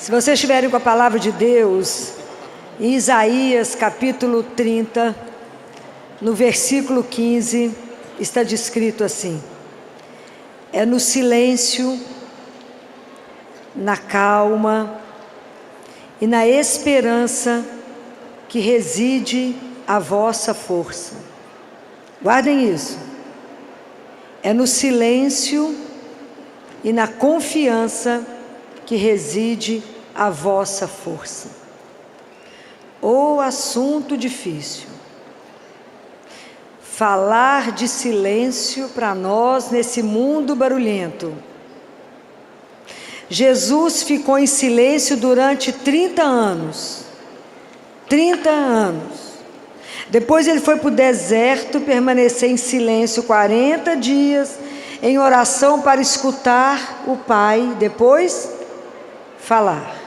Se vocês estiverem com a palavra de Deus, em Isaías capítulo 30, no versículo 15, está descrito assim: é no silêncio, na calma e na esperança que reside a vossa força. Guardem isso. É no silêncio e na confiança que reside a vossa força. Ô assunto difícil. Falar de silêncio para nós nesse mundo barulhento. Jesus ficou em silêncio durante 30 anos. 30 anos. Depois ele foi para o deserto, permanecer em silêncio 40 dias, em oração para escutar o Pai, depois falar.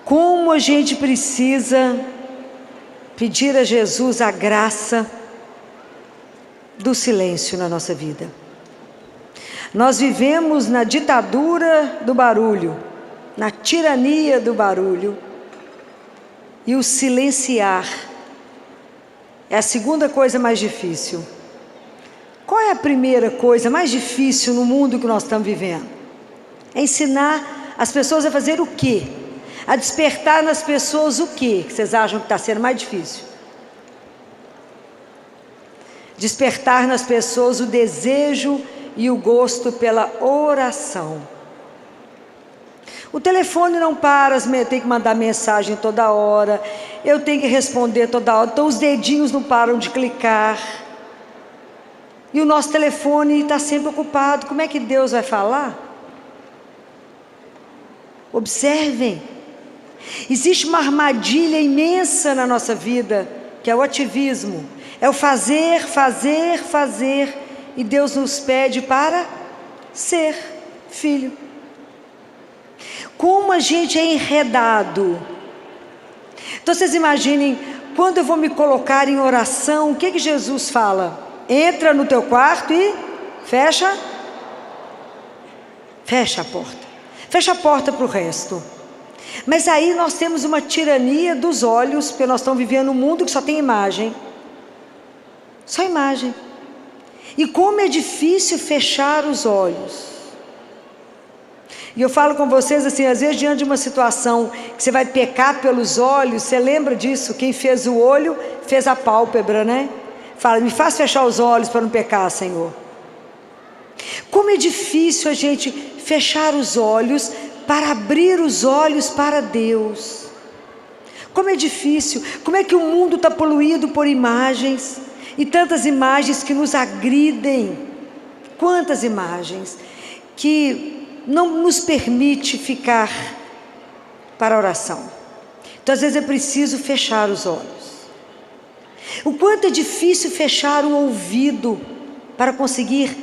Como a gente precisa pedir a Jesus a graça do silêncio na nossa vida. Nós vivemos na ditadura do barulho, na tirania do barulho, e o silenciar é a segunda coisa mais difícil. Qual é a primeira coisa mais difícil no mundo que nós estamos vivendo? É ensinar as pessoas a fazer o quê? A despertar nas pessoas o quê? Que vocês acham que está sendo mais difícil? Despertar nas pessoas o desejo e o gosto pela oração. O telefone não para, tem que mandar mensagem toda hora, eu tenho que responder toda hora, então os dedinhos não param de clicar. E o nosso telefone está sempre ocupado. Como é que Deus vai falar? Observem. Existe uma armadilha imensa na nossa vida, que é o ativismo. É o fazer, fazer, fazer. E Deus nos pede para ser filho. Como a gente é enredado. Então vocês imaginem, quando eu vou me colocar em oração, o que Jesus fala? Entra no teu quarto e fecha a porta. Fecha a porta para o resto. Mas aí nós temos uma tirania dos olhos, porque nós estamos vivendo um mundo que só tem imagem. Só imagem. E como é difícil fechar os olhos. E eu falo com vocês assim, às vezes diante de uma situação que você vai pecar pelos olhos, você lembra disso? Quem fez o olho, fez a pálpebra, né? Fala, me faz fechar os olhos para não pecar, Senhor. Como é difícil a gente fechar os olhos para abrir os olhos para Deus. Como é difícil, como é que o mundo está poluído por imagens, e tantas imagens que nos agridem, quantas imagens, que não nos permite ficar para a oração. Então às vezes é preciso fechar os olhos. O quanto é difícil fechar o ouvido para conseguir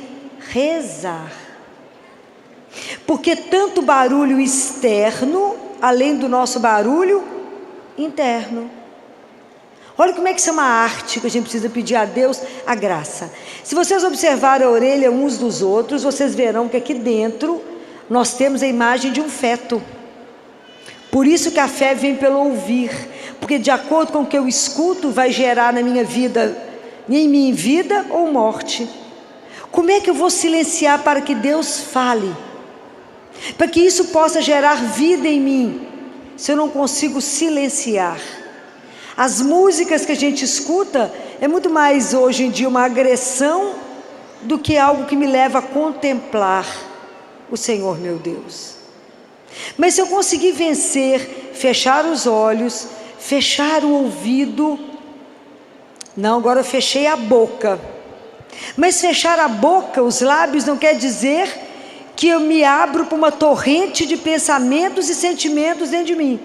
rezar. Porque tanto barulho externo, além do nosso barulho interno. Olha como é que isso é uma arte que a gente precisa pedir a Deus a graça. Se vocês observarem a orelha uns dos outros, vocês verão que aqui dentro nós temos a imagem de um feto. Por isso que a fé vem pelo ouvir. Porque de acordo com o que eu escuto, vai gerar na minha vida, em mim vida ou morte. Como é que eu vou silenciar para que Deus fale? Para que isso possa gerar vida em mim, se eu não consigo silenciar. As músicas que a gente escuta, é muito mais hoje em dia uma agressão, do que algo que me leva a contemplar o Senhor meu Deus. Mas se eu conseguir vencer, fechar os olhos, fechar o ouvido, não, agora eu fechei a boca, mas fechar a boca, os lábios, não quer dizer que eu me abro para uma torrente de pensamentos e sentimentos dentro de mim.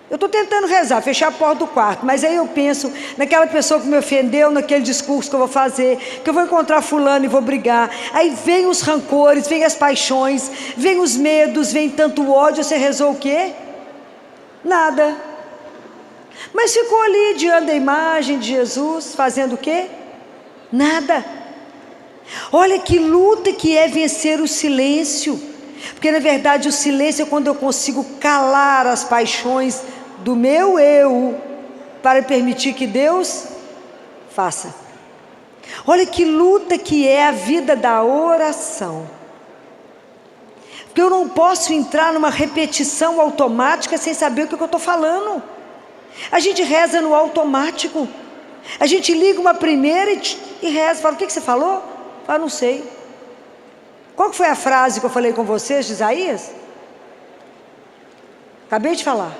Eu estou tentando rezar, fechar a porta do quarto, mas aí eu penso naquela pessoa que me ofendeu, naquele discurso que eu vou fazer, que eu vou encontrar fulano e vou brigar. Aí vem os rancores, vem as paixões, vem os medos, vem tanto ódio. Você rezou o quê? Nada. Mas ficou ali diante da imagem de Jesus, fazendo o quê? Nada. Olha que luta que é vencer o silêncio. Porque na verdade o silêncio é quando eu consigo calar as paixões do meu eu para permitir que Deus faça. Olha que luta que é a vida da oração. Porque eu não posso entrar numa repetição automática sem saber o que eu estou falando. A gente reza no automático. A gente liga uma primeira e reza. Fala, o que você falou? Fala, não sei. Qual que foi a frase que eu falei com vocês de Isaías? Acabei de falar.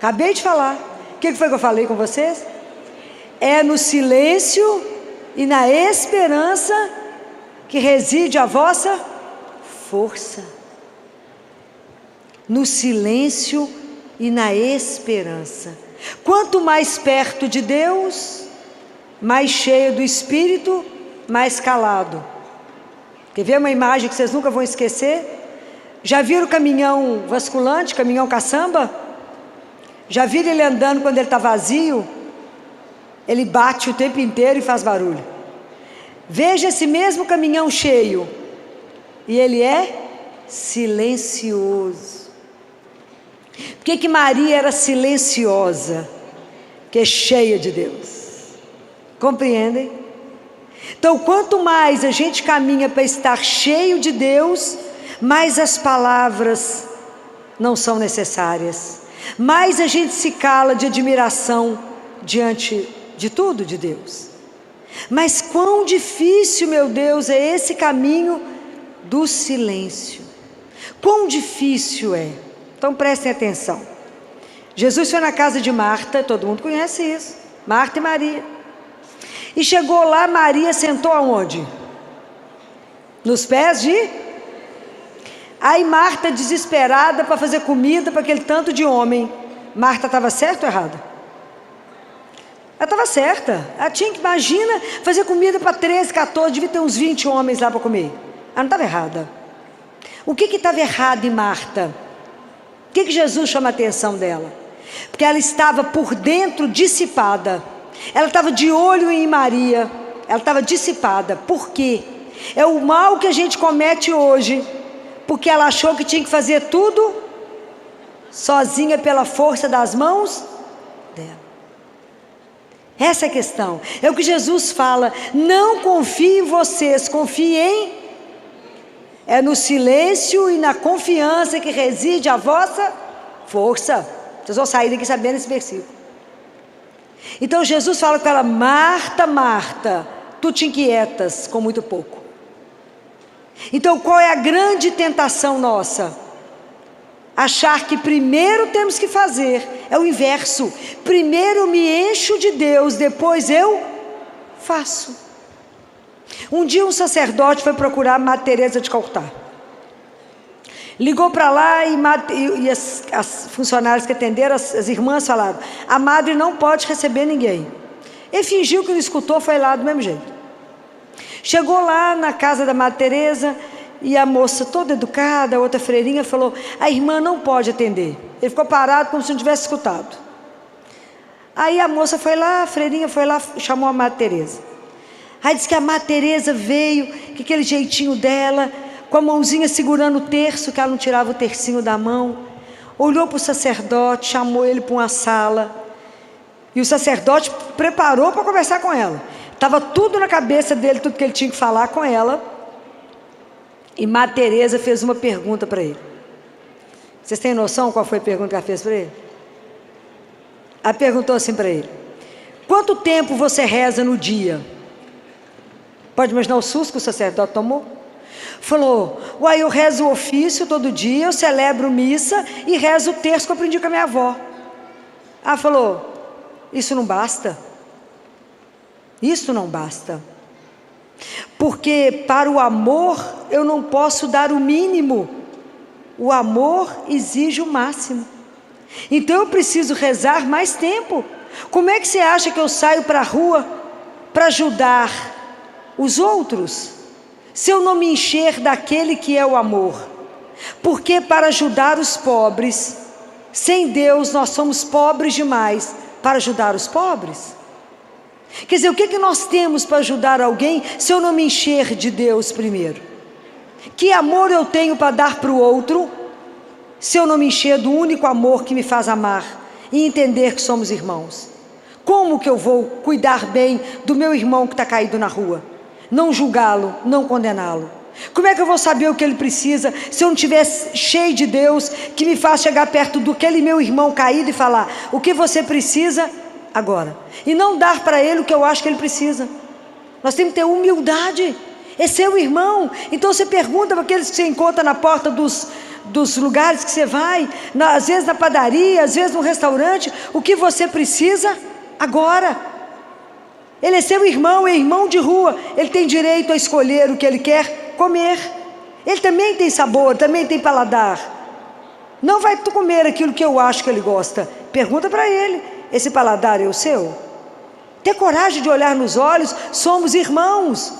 O que foi que eu falei com vocês? É no silêncio e na esperança que reside a vossa força. No silêncio e na esperança. Quanto mais perto de Deus, mais cheio do Espírito, mais calado. Quer ver uma imagem que vocês nunca vão esquecer? Já viram o caminhão vasculante, caminhão caçamba? Já viram ele andando quando ele está vazio? Ele bate o tempo inteiro e faz barulho. Veja esse mesmo caminhão cheio. E ele é silencioso. Por que Maria era silenciosa? Porque é cheia de Deus. Compreendem? Então, quanto mais a gente caminha para estar cheio de Deus, mais as palavras não são necessárias. Mais a gente se cala de admiração diante de tudo de Deus. Mas quão difícil, meu Deus, é esse caminho do silêncio. Quão difícil é. Então prestem atenção. Jesus foi na casa de Marta, todo mundo conhece isso, Marta e Maria. E chegou lá, Maria sentou aonde? Nos pés de... Aí Marta, desesperada para fazer comida para aquele tanto de homem. Marta estava certa ou errada? Ela estava certa. Ela tinha que, imagina, fazer comida para 13, 14, devia ter uns 20 homens lá para comer. Ela não estava errada. O que estava errado em Marta? O que Jesus chama a atenção dela? Porque ela estava por dentro dissipada. Ela estava de olho em Maria. Ela estava dissipada. Por quê? É o mal que a gente comete hoje. Porque ela achou que tinha que fazer tudo sozinha pela força das mãos dela. Essa é a questão. É o que Jesus fala. Não confie em vocês, confie em... É no silêncio e na confiança que reside a vossa força. Vocês vão sair daqui sabendo esse versículo. Então Jesus fala com ela, Marta, Marta, tu te inquietas com muito pouco. Então qual é a grande tentação nossa? Achar que primeiro temos que fazer, é o inverso. Primeiro eu me encho de Deus, depois eu faço. Um dia um sacerdote foi procurar Madre Teresa de Calcutá. Ligou para lá e as funcionárias que atenderam, as irmãs falaram, a madre não pode receber ninguém. Ele fingiu que não escutou, foi lá do mesmo jeito. Chegou lá na casa da Madre Teresa e a moça toda educada, a outra freirinha, falou, a irmã não pode atender. Ele ficou parado como se não tivesse escutado. Aí a moça foi lá, a freirinha foi lá, chamou a Madre Teresa. Aí disse que a Madre Teresa veio, que aquele jeitinho dela, com a mãozinha segurando o terço, que ela não tirava o tercinho da mão, olhou para o sacerdote, chamou ele para uma sala, e o sacerdote preparou para conversar com ela. Estava tudo na cabeça dele, tudo que ele tinha que falar com ela, e Madre Teresa fez uma pergunta para ele. Vocês têm noção qual foi a pergunta que ela fez para ele? Ela perguntou assim para ele, quanto tempo você reza no dia? Pode imaginar o susto que o sacerdote tomou? Falou, uai, eu rezo o ofício todo dia, eu celebro missa e rezo o terço que eu aprendi com a minha avó. Ela falou, isso não basta. Isso não basta. Porque para o amor eu não posso dar o mínimo. O amor exige o máximo. Então eu preciso rezar mais tempo. Como é que você acha que eu saio para a rua para ajudar os outros, se eu não me encher daquele que é o amor? Porque para ajudar os pobres, sem Deus nós somos pobres demais para ajudar os pobres. Quer dizer, o que nós temos para ajudar alguém se eu não me encher de Deus primeiro? Que amor eu tenho para dar para o outro, se eu não me encher do único amor que me faz amar e entender que somos irmãos? Como que eu vou cuidar bem do meu irmão que está caído na rua? Não julgá-lo, não condená-lo. Como é que eu vou saber o que ele precisa se eu não estiver cheio de Deus que me faz chegar perto daquele meu irmão caído e falar: o que você precisa agora? E não dar para ele o que eu acho que ele precisa. Nós temos que ter humildade. É seu irmão. Então você pergunta para aqueles que você encontra na porta dos lugares que você vai, às vezes na padaria, às vezes no restaurante, o que você precisa agora. Ele é seu irmão, é irmão de rua, ele tem direito a escolher o que ele quer comer. Ele também tem sabor, também tem paladar. Não vai comer aquilo que eu acho que ele gosta. Pergunta para ele: esse paladar é o seu? Ter coragem de olhar nos olhos. Somos irmãos.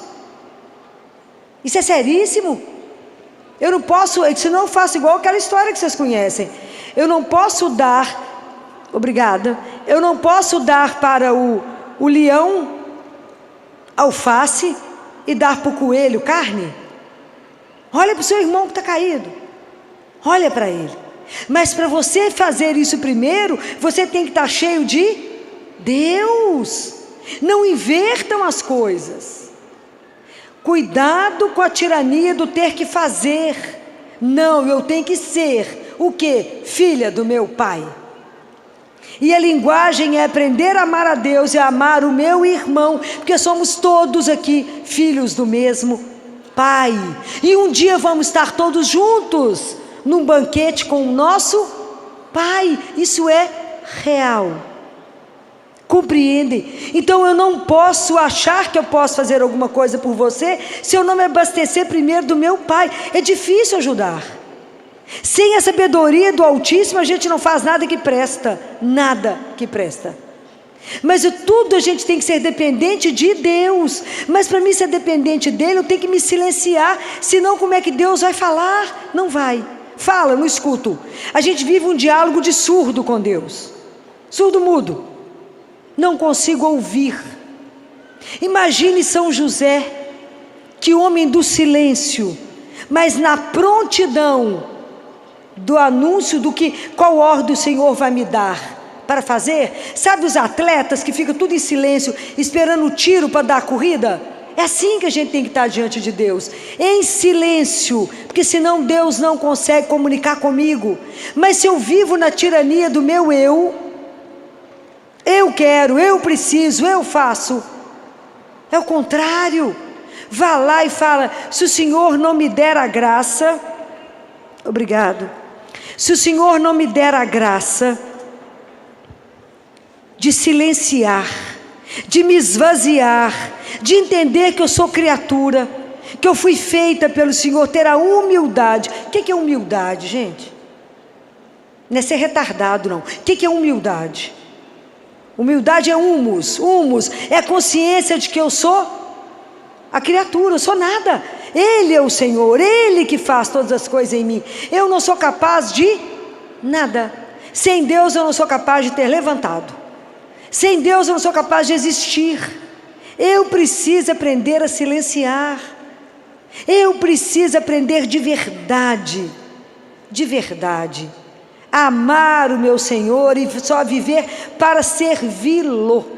Isso é seríssimo. Eu não posso, senão eu faço igual aquela história que vocês conhecem. Eu não posso dar, obrigada, eu não posso dar para o leão alface e dar para o coelho carne. Olha para o seu irmão que está caído, olha para ele. Mas para você fazer isso primeiro, você tem que estar cheio de Deus. Não invertam as coisas. Cuidado com a tirania do ter que fazer. Não, eu tenho que ser o quê? Filha do meu pai. E a linguagem é aprender a amar a Deus e a amar o meu irmão, porque somos todos aqui filhos do mesmo pai. E um dia vamos estar todos juntos num banquete com o nosso pai. Isso é real. Compreendem? Então eu não posso achar que eu posso fazer alguma coisa por você se eu não me abastecer primeiro do meu pai. É difícil ajudar. Sem a sabedoria do Altíssimo a gente não faz nada que presta. Nada que presta. Mas tudo a gente tem que ser dependente de Deus. Mas para mim ser dependente dele eu tenho que me silenciar. Senão como é que Deus vai falar? Não vai. Fala, não escuto. A gente vive um diálogo de surdo com Deus. Surdo mudo. Não consigo ouvir. Imagine São José, que homem do silêncio, mas na prontidão do anúncio do que, qual ordem o Senhor vai me dar para fazer. Sabe os atletas que ficam tudo em silêncio, esperando o tiro para dar a corrida? É assim que a gente tem que estar diante de Deus, em silêncio, porque senão Deus não consegue comunicar comigo. Mas se eu vivo na tirania do meu eu quero, eu preciso, eu faço, é o contrário. Vá lá e fala: se o Senhor não me der a graça, obrigado, se o Senhor não me der a graça de silenciar, de me esvaziar, de entender que eu sou criatura, que eu fui feita pelo Senhor, ter a humildade. O que é humildade, gente? Não é ser retardado, não. O que é humildade? Humildade é humus é a consciência de que eu sou a criatura, eu sou nada. Ele é o Senhor, Ele que faz todas as coisas em mim. Eu não sou capaz de nada. Sem Deus eu não sou capaz de ter levantado. Sem Deus eu não sou capaz de existir. Eu preciso aprender a silenciar. Eu preciso aprender de verdade, a amar o meu Senhor e só viver para servi-lo.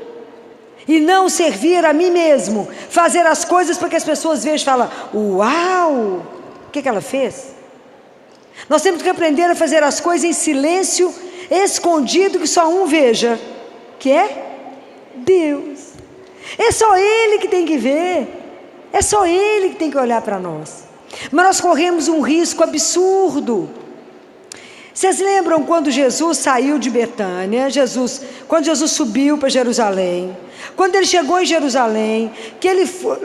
E não servir a mim mesmo, fazer as coisas para que as pessoas vejam e falem: uau, o que ela fez? Nós temos que aprender a fazer as coisas em silêncio, escondido, que só um veja, que é Deus. É só Ele que tem que ver, é só Ele que tem que olhar para nós. Mas nós corremos um risco absurdo. Vocês lembram quando Jesus saiu de Betânia, quando Jesus subiu para Jerusalém, quando ele chegou em Jerusalém,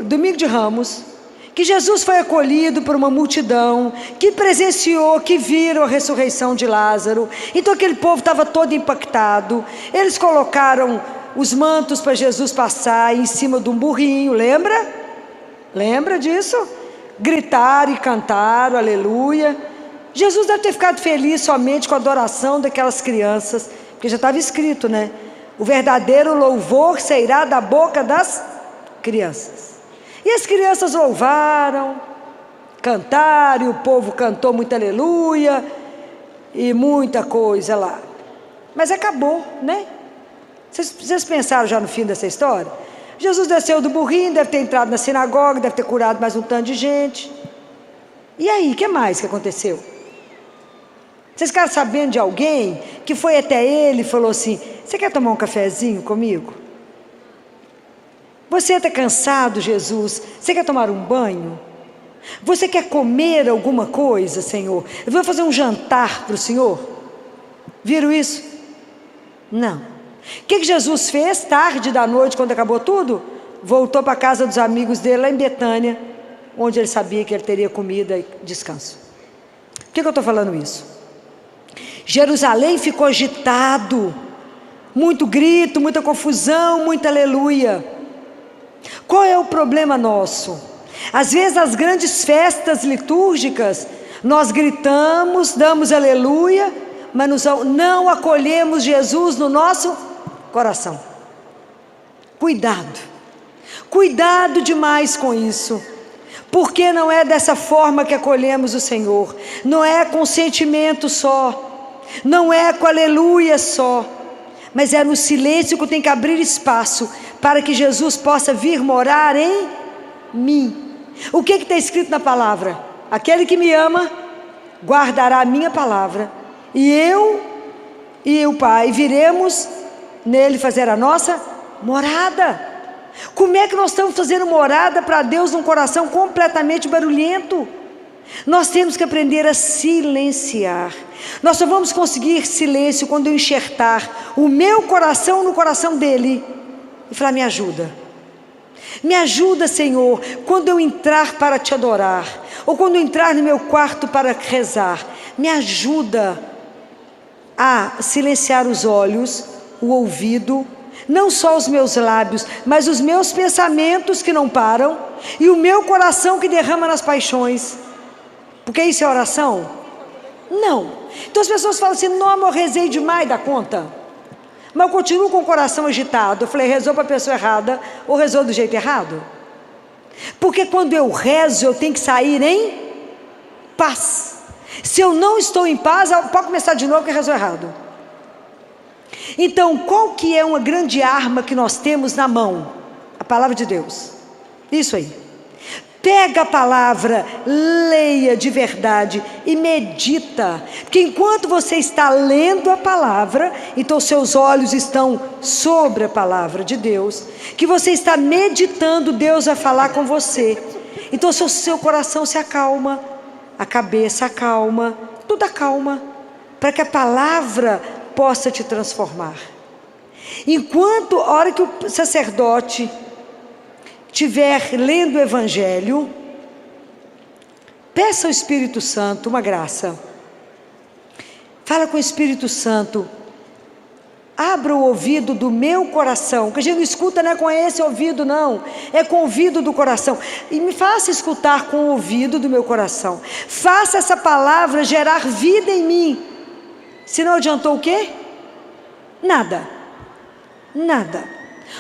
domingo de Ramos, que Jesus foi acolhido por uma multidão, que presenciou, que viram a ressurreição de Lázaro. Então aquele povo estava todo impactado. Eles colocaram os mantos para Jesus passar em cima de um burrinho, lembra? Lembra disso? Gritaram e cantaram, aleluia. Jesus deve ter ficado feliz somente com a adoração daquelas crianças, porque já estava escrito, né? O verdadeiro louvor sairá da boca das crianças. E as crianças louvaram, Cantaram, e o povo cantou muito aleluia, e muita coisa lá. Mas acabou, né? Vocês pensaram já no fim dessa história? Jesus desceu do burrinho, deve ter entrado na sinagoga, deve ter curado mais um tanto de gente. E aí, o que mais que aconteceu? Vocês ficaram sabendo de alguém que foi até ele e falou assim: você quer tomar um cafezinho comigo? Você está cansado, Jesus? Você quer tomar um banho? Você quer comer alguma coisa, Senhor? Eu vou fazer um jantar para o Senhor. Viram isso? Não. O que Jesus fez tarde da noite, quando acabou tudo? Voltou para a casa dos amigos dele lá em Betânia, onde ele sabia que ele teria comida e descanso. Por que eu estou falando isso? Jerusalém ficou agitado, muito grito, muita confusão, muita aleluia. Qual é o problema nosso? Às vezes nas grandes festas litúrgicas nós gritamos, damos aleluia, mas não acolhemos Jesus no nosso coração. Cuidado demais com isso, porque não é dessa forma que acolhemos o Senhor, não é com sentimento só, não é com aleluia só, mas é no silêncio que tem que abrir espaço para que Jesus possa vir morar em mim. O que está escrito na palavra? Aquele que me ama guardará a minha palavra, e eu e o Pai viremos nele fazer a nossa morada. Como é que nós estamos fazendo morada para Deus num coração completamente barulhento? Nós temos que aprender a silenciar. Nós só vamos conseguir silêncio quando eu enxertar o meu coração no coração dele e falar: me ajuda, Senhor, quando eu entrar para te adorar, ou quando eu entrar no meu quarto para rezar, me ajuda a silenciar os olhos, o ouvido, não só os meus lábios, mas os meus pensamentos que não param, e o meu coração que derrama nas paixões. Porque isso é oração? Não. Então as pessoas falam assim: não, eu rezei demais da conta, mas eu continuo com o coração agitado. Eu falei: rezou para a pessoa errada, ou rezou do jeito errado? Porque quando eu rezo, eu tenho que sair em paz. Se eu não estou em paz, pode começar de novo que rezou errado. Então, qual que é uma grande arma que nós temos na mão? A palavra de Deus. Isso aí. Pega a palavra, leia de verdade e medita. Porque enquanto você está lendo a palavra, então seus olhos estão sobre a palavra de Deus, que você está meditando, Deus vai falar com você. Então seu coração se acalma, a cabeça acalma, tudo acalma, para que a palavra possa te transformar. Enquanto, a hora que o sacerdote estiver lendo o Evangelho, peça ao Espírito Santo uma graça. Fala com o Espírito Santo: abra o ouvido do meu coração, que a gente não escuta, não é com esse ouvido não, é com o ouvido do coração, e me faça escutar com o ouvido do meu coração, faça essa palavra gerar vida em mim. Se não adiantou o quê? Nada.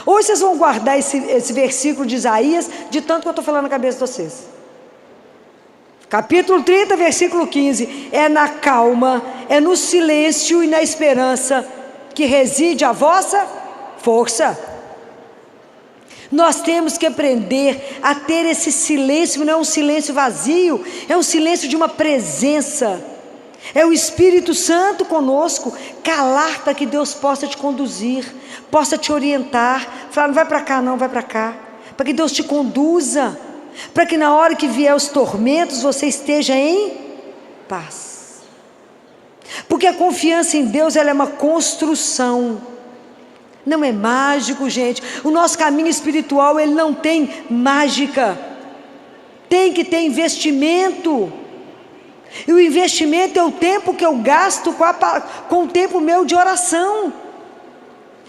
Hoje vocês vão guardar esse versículo de Isaías, de tanto que eu estou falando na cabeça de vocês. Capítulo 30, versículo 15, é na calma, é no silêncio e na esperança que reside a vossa força. Nós temos que aprender a ter esse silêncio, não é um silêncio vazio, é um silêncio de uma presença. É o Espírito Santo conosco, calar para que Deus possa te conduzir, possa te orientar, falar: não vai para cá não, vai para cá, para que Deus te conduza, para que na hora que vier os tormentos você esteja em paz. Porque a confiança em Deus, ela é uma construção, não é mágico, gente. O nosso caminho espiritual, ele não tem mágica, tem que ter investimento. E o investimento é o tempo que eu gasto com o tempo meu de oração.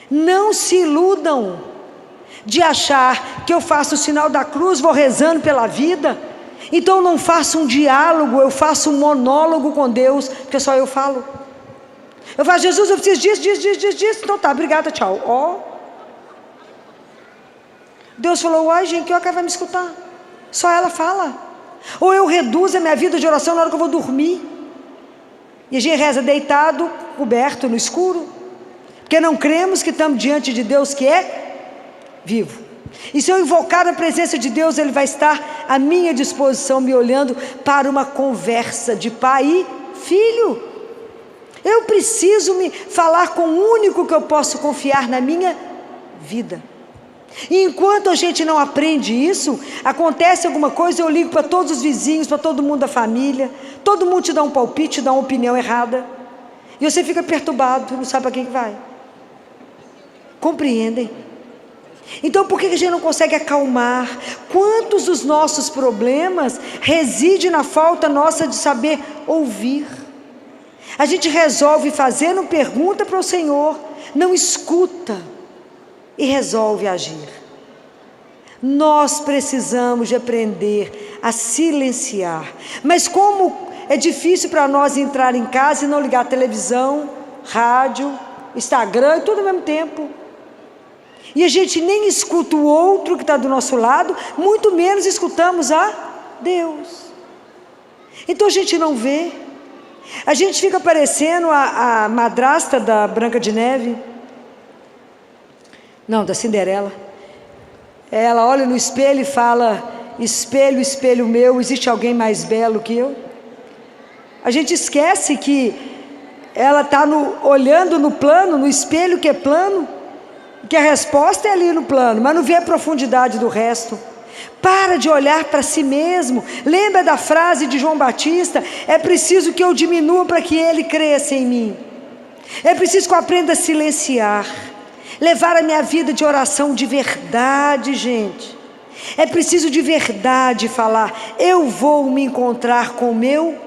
Não se iludam de achar que eu faço o sinal da cruz, vou rezando pela vida, então eu não faço um diálogo, eu faço um monólogo com Deus, porque só eu falo. Eu falo: Jesus, eu preciso disso, então tá, obrigada, tchau. Deus falou: uai, gente, que hora que ela vai me escutar? Só ela fala. Ou eu reduzo a minha vida de oração na hora que eu vou dormir. E a gente reza deitado, coberto, no escuro. Porque não cremos que estamos diante de Deus que é vivo. E se eu invocar a presença de Deus, Ele vai estar à minha disposição, me olhando para uma conversa de pai e filho. Eu preciso me falar com o único que eu posso confiar na minha vida. E enquanto a gente não aprende isso, acontece alguma coisa, eu ligo para todos os vizinhos, para todo mundo da família, todo mundo te dá um palpite, te dá uma opinião errada, e você fica perturbado, não sabe para quem vai. Compreendem? Então por que a gente não consegue acalmar? Quantos dos nossos problemas residem na falta nossa de saber ouvir? A gente resolve fazer, não pergunta para o Senhor, não escuta e resolve agir. Nós precisamos de aprender a silenciar. Mas como é difícil para nós entrar em casa e não ligar a televisão, rádio, Instagram e tudo ao mesmo tempo. E a gente nem escuta o outro que está do nosso lado, muito menos escutamos a Deus. Então a gente não vê. A gente fica parecendo a madrasta da Branca de Neve. Não, da Cinderela. Ela olha no espelho e fala: espelho, espelho meu, existe alguém mais belo que eu? A gente esquece que ela está olhando no plano, no espelho que é plano, que a resposta é ali no plano, mas não vê a profundidade do resto. Para de olhar para si mesmo. Lembra da frase de João Batista: é preciso que eu diminua para que ele cresça em mim. É preciso que eu aprenda a silenciar, levar a minha vida de oração de verdade, gente. É preciso de verdade falar: eu vou me encontrar com o meu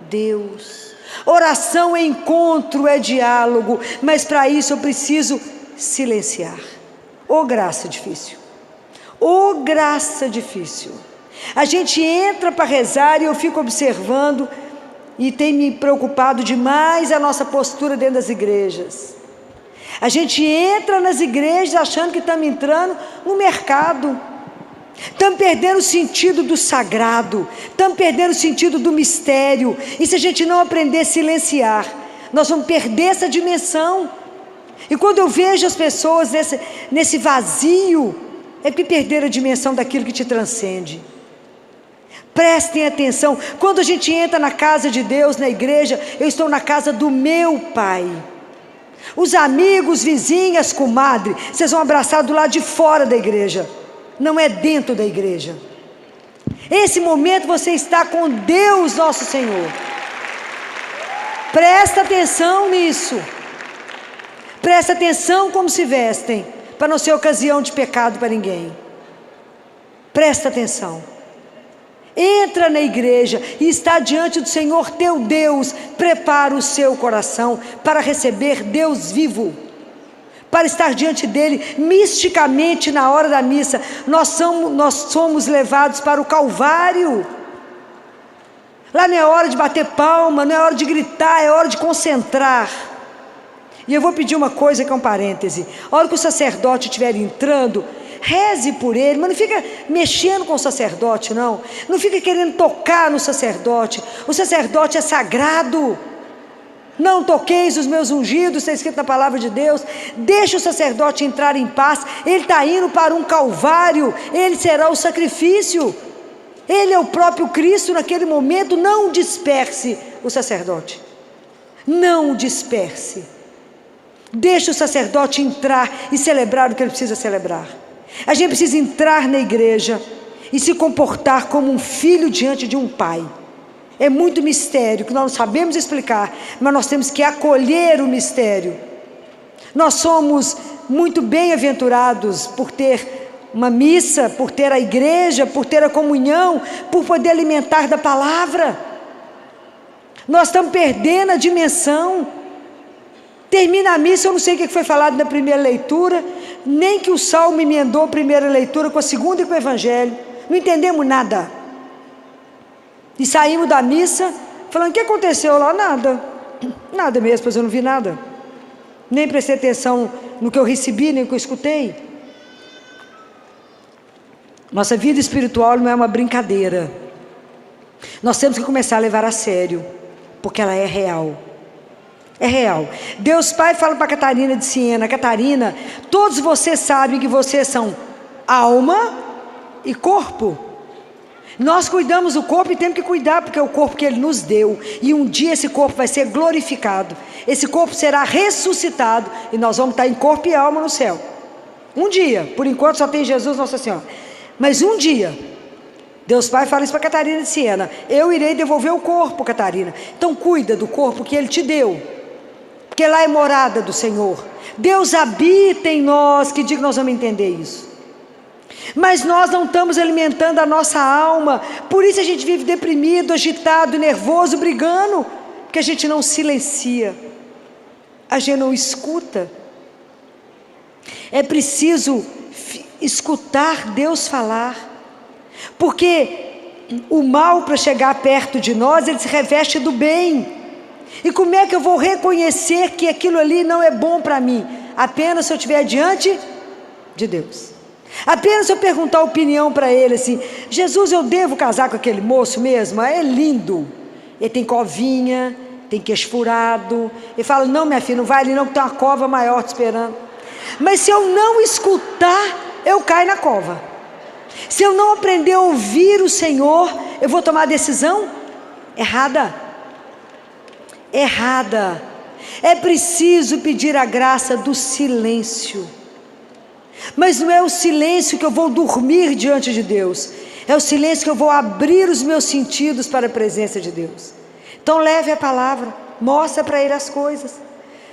Deus. Oração é encontro, é diálogo, mas para isso eu preciso silenciar. Ô graça difícil. Ô graça difícil. A gente entra para rezar e eu fico observando, e tem me preocupado demais a nossa postura dentro das igrejas. A gente entra nas igrejas achando que estamos entrando no mercado. Estamos perdendo o sentido do sagrado, estamos perdendo o sentido do mistério. E se a gente não aprender a silenciar, nós vamos perder essa dimensão. E quando eu vejo as pessoas nesse vazio, é que perderam a dimensão daquilo que te transcende. Prestem atenção, quando a gente entra na casa de Deus, na igreja, eu estou na casa do meu Pai. Os amigos, vizinhas, comadre, vocês vão abraçar do lado de fora da igreja, não é dentro da igreja. Esse momento você está com Deus nosso Senhor. Presta atenção nisso. Presta atenção como se vestem, para não ser ocasião de pecado para ninguém. Presta atenção. Entra na igreja e está diante do Senhor teu Deus. Prepara o seu coração para receber Deus vivo, para estar diante dele misticamente na hora da missa. Nós somos levados para o Calvário. Lá não é hora de bater palma, não é hora de gritar, é hora de concentrar. E eu vou pedir uma coisa que é um parêntese: a hora que o sacerdote estiver entrando, reze por ele, mas não fica mexendo com o sacerdote, não fica querendo tocar no sacerdote. O sacerdote é sagrado. Não toqueis os meus ungidos, está escrito na palavra de Deus. Deixa o sacerdote entrar em paz. Ele está indo para um Calvário, ele será o sacrifício, ele é o próprio Cristo naquele momento. Não disperse o sacerdote, não disperse. Deixa o sacerdote entrar e celebrar o que ele precisa celebrar. A gente precisa entrar na igreja e se comportar como um filho diante de um pai. É muito mistério que nós não sabemos explicar, mas nós temos que acolher o mistério. Nós somos muito bem-aventurados por ter uma missa, por ter a igreja, por ter a comunhão, por poder alimentar da palavra. Nós estamos perdendo a dimensão. Termina a missa, eu não sei o que foi falado na primeira leitura, nem que o salmo emendou a primeira leitura com a segunda e com o evangelho. Não entendemos nada. E saímos da missa falando: o que aconteceu lá? Nada mesmo, pois eu não vi nada. Nem prestei atenção no que eu recebi, nem no que eu escutei. Nossa vida espiritual não é uma brincadeira. Nós temos que começar a levar a sério, porque ela é real. É real. Deus Pai fala para Catarina de Siena: Catarina, todos vocês sabem que vocês são alma e corpo. Nós cuidamos do corpo e temos que cuidar, porque é o corpo que Ele nos deu. E um dia esse corpo vai ser glorificado. Esse corpo será ressuscitado e nós vamos estar em corpo e alma no céu. Um dia, por enquanto só tem Jesus, Nossa Senhora. Mas um dia, Deus Pai fala isso para Catarina de Siena: eu irei devolver o corpo, Catarina. Então cuida do corpo que Ele te deu, porque lá é morada do Senhor. Deus habita em nós. Que dia que nós vamos entender isso? Mas nós não estamos alimentando a nossa alma. Por isso a gente vive deprimido, agitado, nervoso, brigando, porque a gente não silencia, a gente não escuta. É preciso escutar Deus falar, porque o mal, para chegar perto de nós, ele se reveste do bem. E como é que eu vou reconhecer que aquilo ali não é bom para mim? Apenas se eu estiver diante de Deus. Apenas se eu perguntar a opinião para ele assim: Jesus, eu devo casar com aquele moço mesmo? É lindo, ele tem covinha, tem queixo furado. Ele fala: não, minha filha, não vai ali não, que tem uma cova maior te esperando. Mas se eu não escutar, eu caio na cova. Se eu não aprender a ouvir o Senhor, eu vou tomar a decisão errada. Errada. É preciso pedir a graça do silêncio. Mas não é o silêncio que eu vou dormir diante de Deus, é o silêncio que eu vou abrir os meus sentidos para a presença de Deus. Então leve a palavra, mostra para Ele as coisas,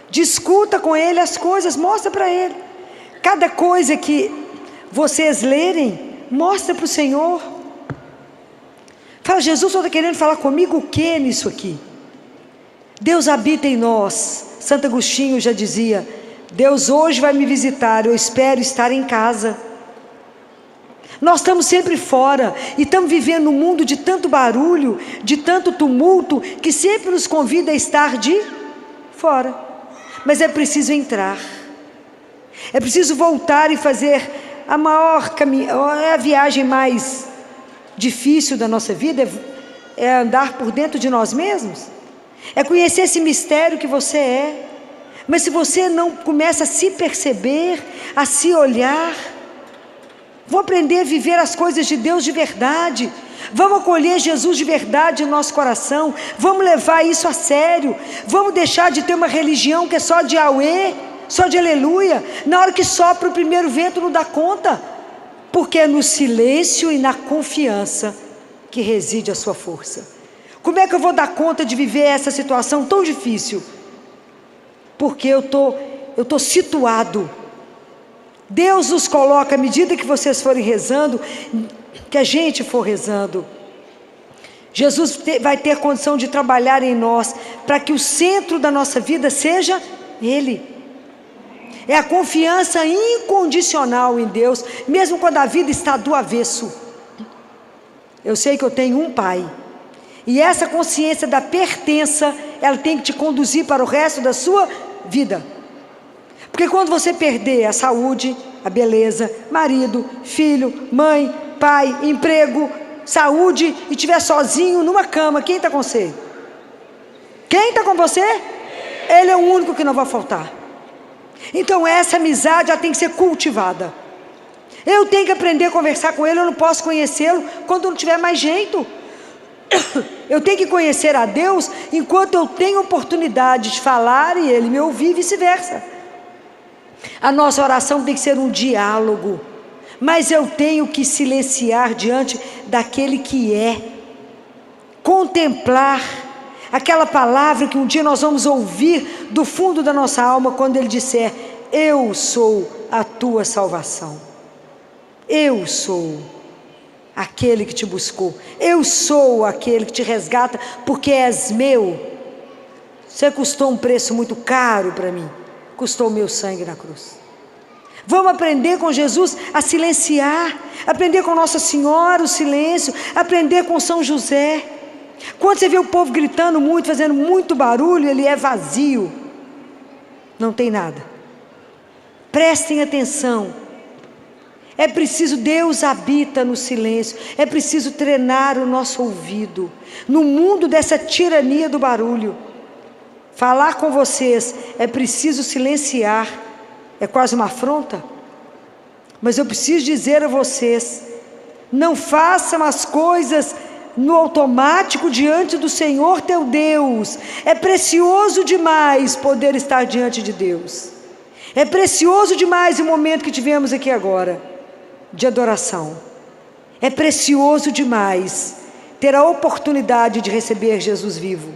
discuta com Ele as coisas, mostra para Ele. Cada coisa que vocês lerem, mostra para o Senhor. Fala: Jesus, você está querendo falar comigo o que nisso aqui? Deus habita em nós. Santo Agostinho já dizia: Deus hoje vai me visitar, eu espero estar em casa. Nós estamos sempre fora e estamos vivendo um mundo de tanto barulho, de tanto tumulto, que sempre nos convida a estar de fora. Mas é preciso entrar, é preciso voltar e fazer a maior a viagem mais difícil da nossa vida, é andar por dentro de nós mesmos, é conhecer esse mistério que você é. Mas se você não começa a se perceber, a se olhar, vamos aprender a viver as coisas de Deus de verdade, vamos acolher Jesus de verdade no nosso coração, vamos levar isso a sério, vamos deixar de ter uma religião que é só de auê, só de aleluia. Na hora que sopra o primeiro vento não dá conta, porque é no silêncio e na confiança que reside a sua força. Como é que eu vou dar conta de viver essa situação tão difícil? Porque eu tô situado. Deus nos coloca, à medida que vocês forem rezando, que a gente for rezando, Jesus vai ter condição de trabalhar em nós, para que o centro da nossa vida seja Ele. É a confiança incondicional em Deus, mesmo quando a vida está do avesso. Eu sei que eu tenho um Pai, e essa consciência da pertença, ela tem que te conduzir para o resto da sua vida. Porque quando você perder a saúde, a beleza, marido, filho, mãe, pai, emprego, saúde, e estiver sozinho numa cama, quem está com você? Quem está com você? Ele é o único que não vai faltar. Então essa amizade, ela tem que ser cultivada. Eu tenho que aprender a conversar com ele. Eu não posso conhecê-lo quando não tiver mais jeito. Eu tenho que conhecer a Deus enquanto eu tenho oportunidade de falar e Ele me ouvir, e vice-versa. A nossa oração tem que ser um diálogo, mas eu tenho que silenciar diante daquele que é, contemplar aquela palavra que um dia nós vamos ouvir do fundo da nossa alma, quando Ele disser: eu sou a tua salvação, eu sou aquele que te buscou, eu sou aquele que te resgata, porque és meu. Você custou um preço muito caro para mim, custou o meu sangue na cruz. Vamos aprender com Jesus a silenciar, aprender com Nossa Senhora o silêncio, aprender com São José. Quando você vê o povo gritando muito, fazendo muito barulho, ele é vazio, não tem nada. Prestem atenção, É preciso, Deus habita no silêncio. É preciso treinar o nosso ouvido. No mundo dessa tirania do barulho, falar com vocês é preciso silenciar. É quase uma afronta. Mas eu preciso dizer a vocês: não façam as coisas no automático diante do Senhor teu Deus. É precioso demais poder estar diante de Deus. É precioso demais o momento que tivemos aqui agora, de adoração. É precioso demais ter a oportunidade de receber Jesus vivo.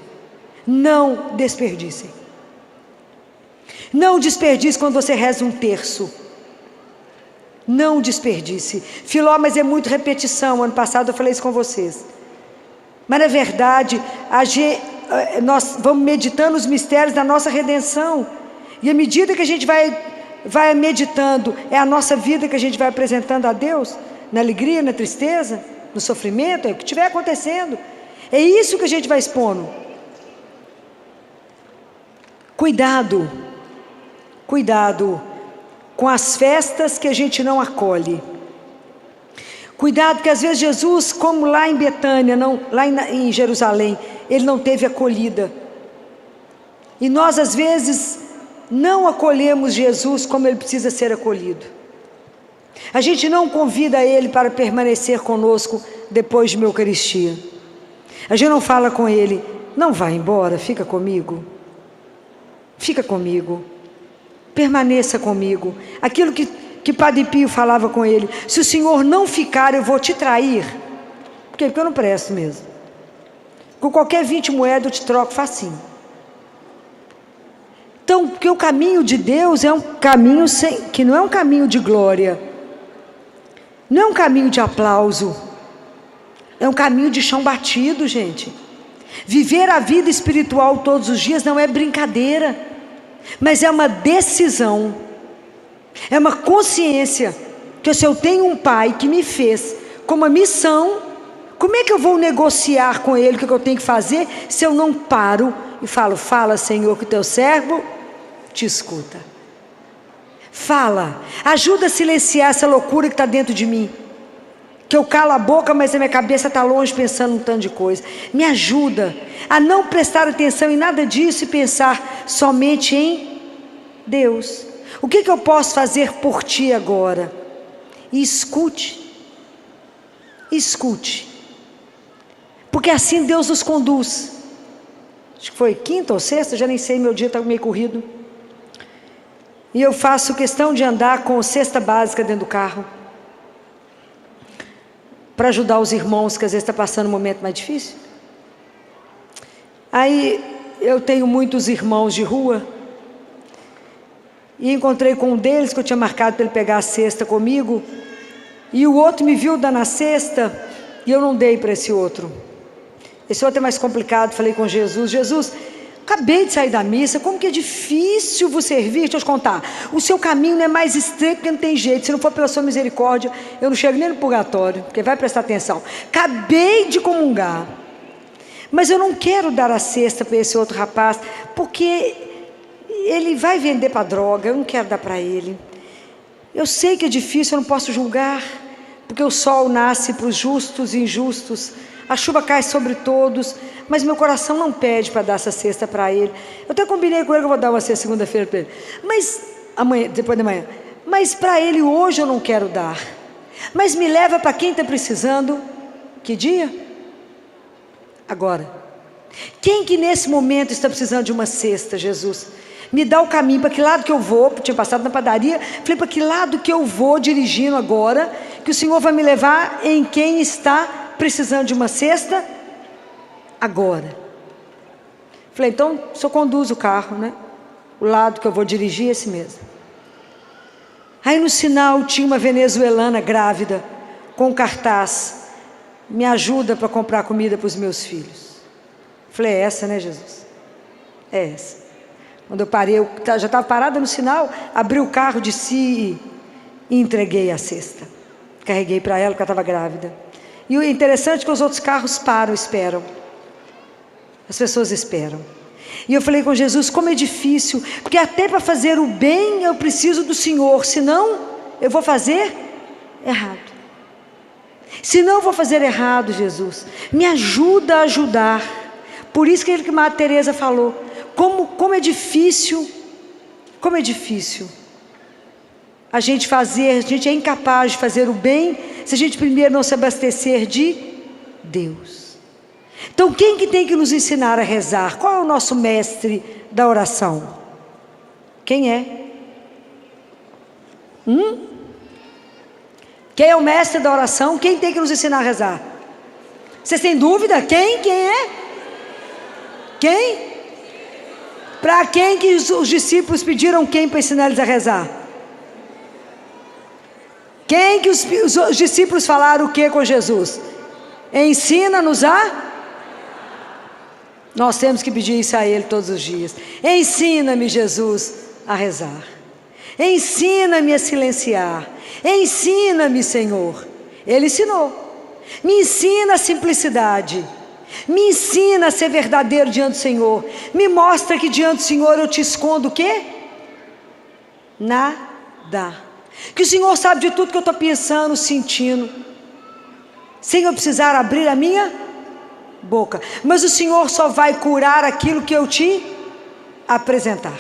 Não desperdicem. Não desperdice quando você reza um terço. Não desperdice. Filó, mas é muito repetição. Ano passado eu falei isso com vocês. Mas na verdade, nós vamos meditando os mistérios da nossa redenção. E à medida que a gente vai meditando, é a nossa vida que a gente vai apresentando a Deus, na alegria, na tristeza, no sofrimento, é o que estiver acontecendo. É isso que a gente vai expondo. Cuidado com as festas que a gente não acolhe. Cuidado que às vezes Jesus, como lá em Betânia, lá em Jerusalém, ele não teve acolhida. E nós às vezes não acolhemos Jesus como ele precisa ser acolhido. A gente não convida ele para permanecer conosco depois de uma Eucaristia. A gente não fala com ele: não vá embora, fica comigo. Fica comigo. Permaneça comigo. Aquilo que Padre Pio falava com ele: se o senhor não ficar, eu vou te trair. Por quê? Porque eu não presto mesmo. Com qualquer 20 moedas eu te troco facinho. Então, porque o caminho de Deus é um caminho que não é um caminho de glória, não é um caminho de aplauso, é um caminho de chão batido, gente. Viver a vida espiritual todos os dias não é brincadeira, mas é uma decisão, é uma consciência, que se eu tenho um Pai que me fez com uma missão, como é que eu vou negociar com Ele o que eu tenho que fazer, se eu não paro e falo: fala, Senhor, que o teu servo te escuta. Fala, ajuda a silenciar essa loucura que está dentro de mim, que eu calo a boca, mas a minha cabeça está longe pensando um tanto de coisa. Me ajuda a não prestar atenção em nada disso e pensar somente em Deus. O que eu posso fazer por ti agora? E escute, porque assim Deus nos conduz. Acho que foi quinta ou sexta, já nem sei, meu dia está meio corrido. E eu faço questão de andar com cesta básica dentro do carro, para ajudar os irmãos que às vezes estão passando um momento mais difícil. Aí eu tenho muitos irmãos de rua, e encontrei com um deles que eu tinha marcado para ele pegar a cesta comigo, e o outro me viu dar na cesta, e eu não dei para esse outro. Esse outro é mais complicado. Falei com Jesus: Jesus, acabei de sair da missa, como que é difícil vos servir. Deixa eu te contar, o seu caminho não é mais estreito, porque não tem jeito. Se não for pela sua misericórdia, eu não chego nem no purgatório, porque vai prestar atenção. Acabei de comungar, mas eu não quero dar a cesta para esse outro rapaz, porque ele vai vender para droga, eu não quero dar para ele. Eu sei que é difícil, eu não posso julgar, porque o sol nasce para os justos e injustos, a chuva cai sobre todos, mas meu coração não pede para dar essa cesta para ele. Eu até combinei com ele que eu vou dar uma cesta segunda-feira para ele, mas amanhã, depois da manhã. Mas para ele hoje eu não quero dar. Mas me leva para quem está precisando. Que dia? Agora. Quem que nesse momento está precisando de uma cesta, Jesus? Me dá o caminho, para que lado que eu vou. Tinha passado na padaria, falei: para que lado que eu vou dirigindo agora, que o Senhor vai me levar em quem está precisando de uma cesta agora. Falei: então o senhor conduz o carro, né? O lado que eu vou dirigir é esse mesmo. Aí no sinal tinha uma venezuelana grávida, com um cartaz: me ajuda para comprar comida para os meus filhos. Falei: é essa, né, Jesus? É essa. Quando eu parei, eu já estava parada no sinal, abri o carro, desci e entreguei a cesta. Carreguei para ela, porque ela estava grávida. E o interessante é que os outros carros param, esperam. As pessoas esperam. E eu falei com Jesus: como é difícil, porque até para fazer o bem eu preciso do Senhor, senão eu vou fazer errado. Se não vou fazer errado, Jesus, me ajuda a ajudar. Por isso que a Madre Teresa falou, como é difícil, a gente é incapaz de fazer o bem, se a gente primeiro não se abastecer de Deus. Então quem que tem que nos ensinar a rezar? Qual é o nosso mestre da oração? Quem é? Quem é o mestre da oração? Quem tem que nos ensinar a rezar? Vocês têm dúvida? Quem? Quem é? Quem? Para quem que os discípulos pediram quem para ensinar eles a rezar? Quem que os discípulos falaram o que com Jesus? Ensina-nos a... Nós temos que pedir isso a Ele todos os dias. Ensina-me, Jesus, a rezar. Ensina-me a silenciar. Ensina-me, Senhor. Ele ensinou. Me ensina a simplicidade. Me ensina a ser verdadeiro diante do Senhor. Me mostra que diante do Senhor eu te escondo o quê? Nada. Que o Senhor sabe de tudo que eu estou pensando, sentindo, sem eu precisar abrir a minha boca. Mas o Senhor só vai curar aquilo que eu te apresentar.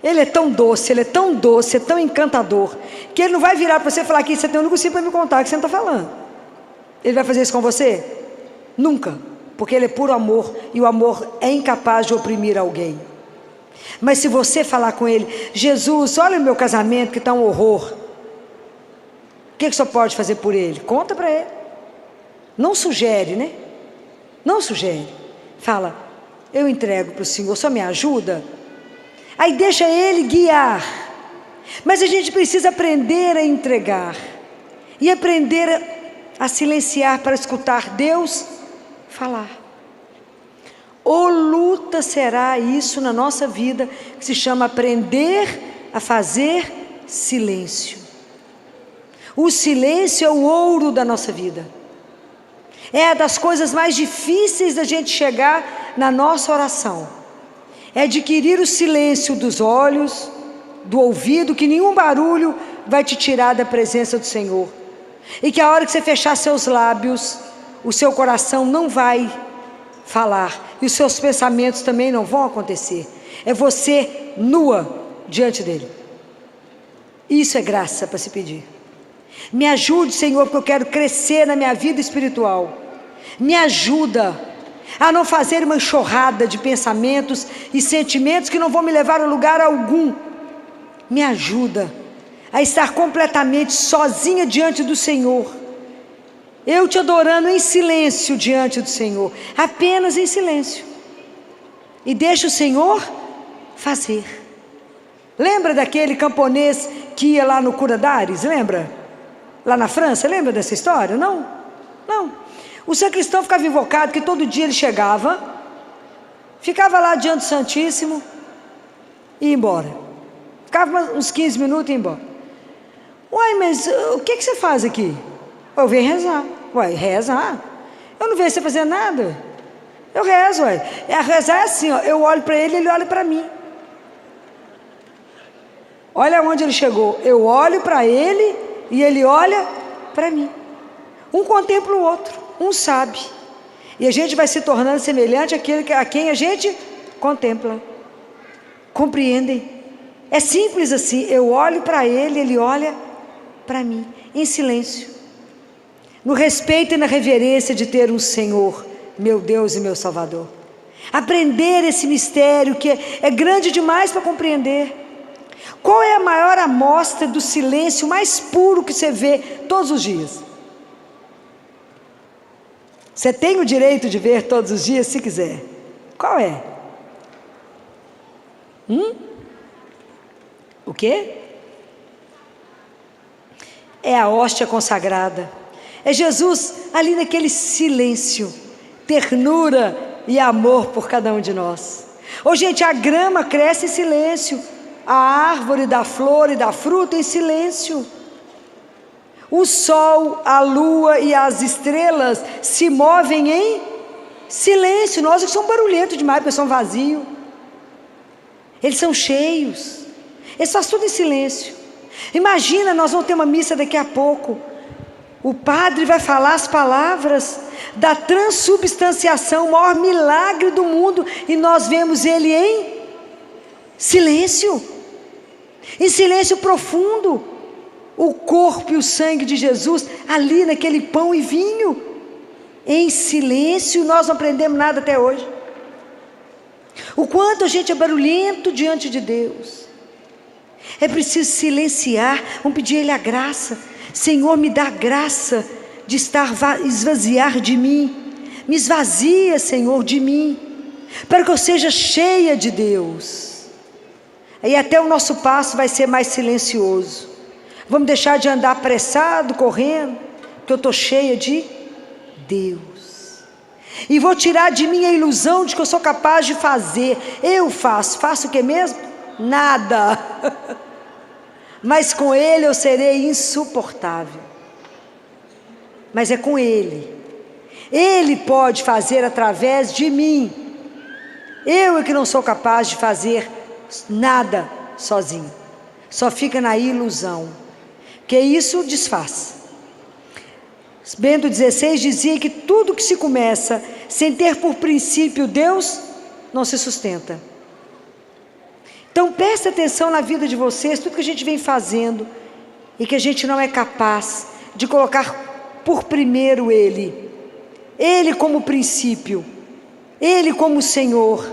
Ele é tão doce, Ele é tão doce, é tão encantador, que Ele não vai virar para você e falar aqui, você tem um único sim para me contar, que você não está falando. Ele vai fazer isso com você? Nunca, porque Ele é puro amor, e o amor é incapaz de oprimir alguém. Mas se você falar com Ele, Jesus, olha o meu casamento que está um horror, o que o senhor pode fazer por ele? Conta para ele. Não sugere, né? Não sugere. Fala, eu entrego para o Senhor, só me ajuda? Aí deixa Ele guiar. Mas a gente precisa aprender a entregar. E aprender a silenciar para escutar Deus falar. Ou luta será isso na nossa vida, que se chama aprender a fazer silêncio. O silêncio é o ouro da nossa vida. É das coisas mais difíceis da gente chegar na nossa oração. É adquirir o silêncio dos olhos, do ouvido, que nenhum barulho vai te tirar da presença do Senhor. E que a hora que você fechar seus lábios, o seu coração não vai falar. E os seus pensamentos também não vão acontecer. É você nua diante dele. Isso é graça para se pedir. Me ajude, Senhor, porque eu quero crescer na minha vida espiritual. Me ajuda a não fazer uma enxurrada de pensamentos e sentimentos que não vão me levar a lugar algum. Me ajuda a estar completamente sozinha diante do Senhor. Eu te adorando em silêncio diante do Senhor. Apenas em silêncio. E deixa o Senhor fazer. Lembra daquele camponês que ia lá no Cura d'Ares? Lembra? Lá na França, lembra dessa história? Não? Não. O sacristão ficava invocado, que todo dia ele chegava, ficava lá diante do Santíssimo e ia embora. Ficava uns 15 minutos e ia embora. Uai, mas o que você faz aqui? Eu venho rezar. Uai, rezar? Eu não vejo você fazer nada. Eu rezo, uai. Rezar é assim, ó, eu olho para ele, ele olha para mim. Olha onde ele chegou. Eu olho para ele e ele olha para mim. Um contempla o outro, um sabe. E a gente vai se tornando semelhante àquele a quem a gente contempla. Compreendem? É simples assim. Eu olho para ele, ele olha para mim, em silêncio. No respeito e na reverência de ter um Senhor, meu Deus e meu Salvador. Aprender esse mistério que é grande demais para compreender. Qual é a maior amostra do silêncio mais puro que você vê todos os dias? Você tem o direito de ver todos os dias, se quiser. Qual é? O quê? É a hóstia consagrada. É Jesus ali naquele silêncio, ternura e amor por cada um de nós. Ô gente, a grama cresce em silêncio. A árvore dá flor e dá fruto em silêncio. O sol, a lua e as estrelas se movem em silêncio. Nós que somos barulhentos demais, porque são vazios. Eles são cheios. Eles fazem tudo em silêncio. Imagina, nós vamos ter uma missa daqui a pouco. O padre vai falar as palavras da transubstanciação, o maior milagre do mundo, e nós vemos ele em silêncio, em silêncio profundo. O corpo e o sangue de Jesus ali naquele pão e vinho, em silêncio. Nós não aprendemos nada até hoje. O quanto a gente é barulhento diante de Deus. É preciso silenciar. Vamos pedir a Ele a graça. Senhor, me dá a graça de esvaziar de mim. Me esvazia, Senhor, de mim, para que eu seja cheia de Deus. Aí até o nosso passo vai ser mais silencioso. Vamos deixar de andar apressado, correndo, porque eu estou cheia de Deus. E vou tirar de mim a ilusão de que eu sou capaz de fazer. Eu faço o que mesmo? Nada. Mas com Ele eu serei insuportável. Mas é com Ele. Ele pode fazer através de mim. Eu é que não sou capaz de fazer nada sozinho. Só fica na ilusão. Que isso desfaz. Bento XVI dizia que tudo que se começa sem ter por princípio Deus, não se sustenta. Então preste atenção na vida de vocês, tudo que a gente vem fazendo, e que a gente não é capaz de colocar por primeiro Ele. Ele como princípio, Ele como Senhor,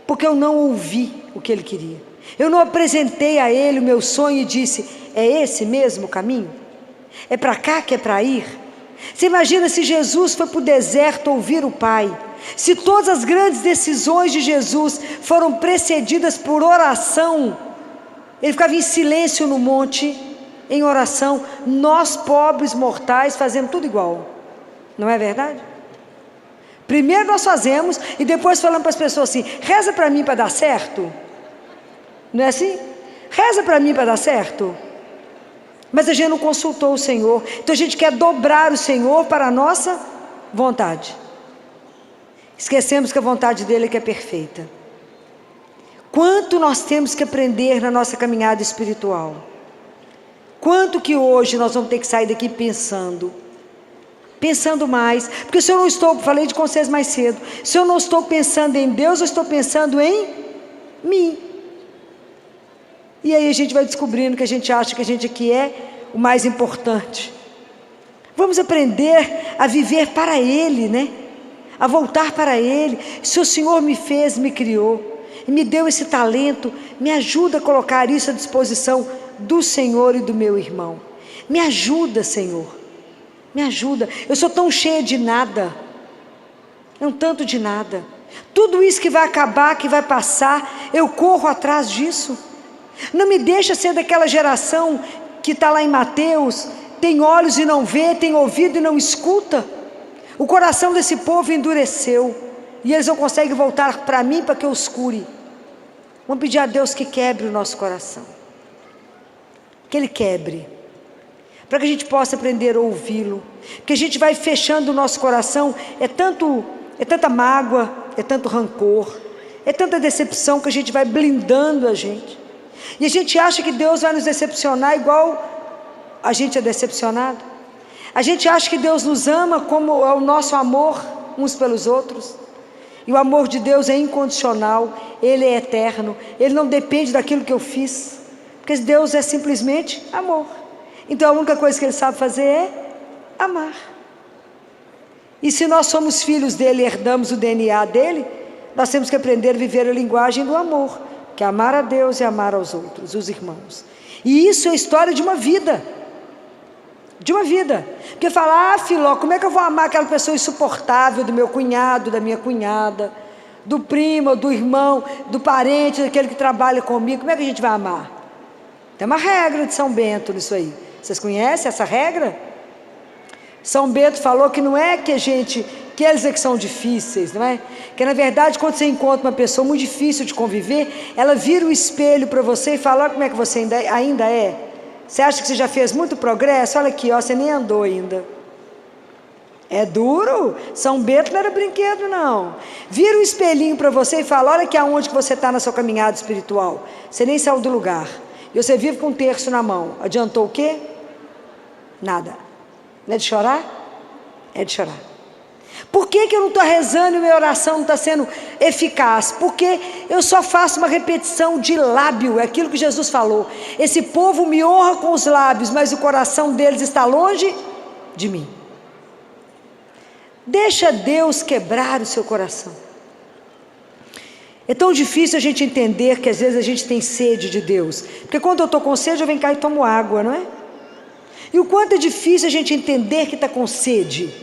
porque eu não ouvi o que Ele queria. Eu não apresentei a Ele o meu sonho e disse: é esse mesmo o caminho? É para cá que é para ir? Você imagina se Jesus foi para o deserto ouvir o Pai, se todas as grandes decisões de Jesus foram precedidas por oração. Ele ficava em silêncio no monte, em oração. Nós pobres mortais fazemos tudo igual, não é verdade? Primeiro nós fazemos e depois falamos para as pessoas assim: reza para mim para dar certo. Não é assim? Reza para mim para dar certo. Mas a gente não consultou o Senhor. Então a gente quer dobrar o Senhor para a nossa vontade. Esquecemos que a vontade dele é que é perfeita. Quanto nós temos que aprender na nossa caminhada espiritual. Quanto que hoje nós vamos ter que sair daqui pensando mais. Porque se eu não estou, falei de vocês mais cedo, se eu não estou pensando em Deus, eu estou pensando em mim. E aí a gente vai descobrindo que a gente acha que a gente aqui é o mais importante. Vamos aprender a viver para Ele, né? A voltar para Ele. Se o Senhor me fez, me criou, e me deu esse talento, me ajuda a colocar isso à disposição do Senhor e do meu irmão. Me ajuda, Senhor. Me ajuda. Eu sou tão cheia de nada. É um tanto de nada. Tudo isso que vai acabar, que vai passar, eu corro atrás disso. Não me deixa ser daquela geração que está lá em Mateus, tem olhos e não vê, tem ouvido e não escuta. O coração desse povo endureceu, e eles não conseguem voltar para mim para que eu os cure. Vamos pedir a Deus que quebre o nosso coração, que Ele quebre, para que a gente possa aprender a ouvi-lo. Porque a gente vai fechando o nosso coração, é tanta mágoa, é tanto rancor, é tanta decepção, que a gente vai blindando a gente. E a gente acha que Deus vai nos decepcionar igual a gente é decepcionado. A gente acha que Deus nos ama como é o nosso amor uns pelos outros. E o amor de Deus é incondicional, Ele é eterno, Ele não depende daquilo que eu fiz, porque Deus é simplesmente amor. Então a única coisa que Ele sabe fazer é amar. E se nós somos filhos dEle e herdamos o DNA dEle, nós temos que aprender a viver a linguagem do amor, que é amar a Deus e amar aos outros, os irmãos. E isso é a história de uma vida. De uma vida. Porque fala: Filó, como é que eu vou amar aquela pessoa insuportável do meu cunhado, da minha cunhada, do primo, do irmão, do parente, daquele que trabalha comigo? Como é que a gente vai amar? Tem uma regra de São Bento nisso aí. Vocês conhecem essa regra? São Bento falou que não é que eles é que são difíceis, não é? Que na verdade, quando você encontra uma pessoa muito difícil de conviver, ela vira o espelho para você e fala: olha como é que você ainda é. Você acha que você já fez muito progresso? Olha aqui, ó, você nem andou ainda. É duro. São Bento não era brinquedo, não. Vira um espelhinho para você e fala: olha aqui aonde que você está na sua caminhada espiritual. Você nem saiu do lugar. E você vive com um terço na mão. Adiantou o quê? Nada. Não é de chorar? É de chorar. Por que eu não estou rezando e minha oração não está sendo eficaz? Porque eu só faço uma repetição de lábio, é aquilo que Jesus falou. Esse povo me honra com os lábios, mas o coração deles está longe de mim. Deixa Deus quebrar o seu coração. É tão difícil a gente entender que às vezes a gente tem sede de Deus. Porque quando eu estou com sede, eu venho cá e tomo água, não é? E o quanto é difícil a gente entender que está com sede.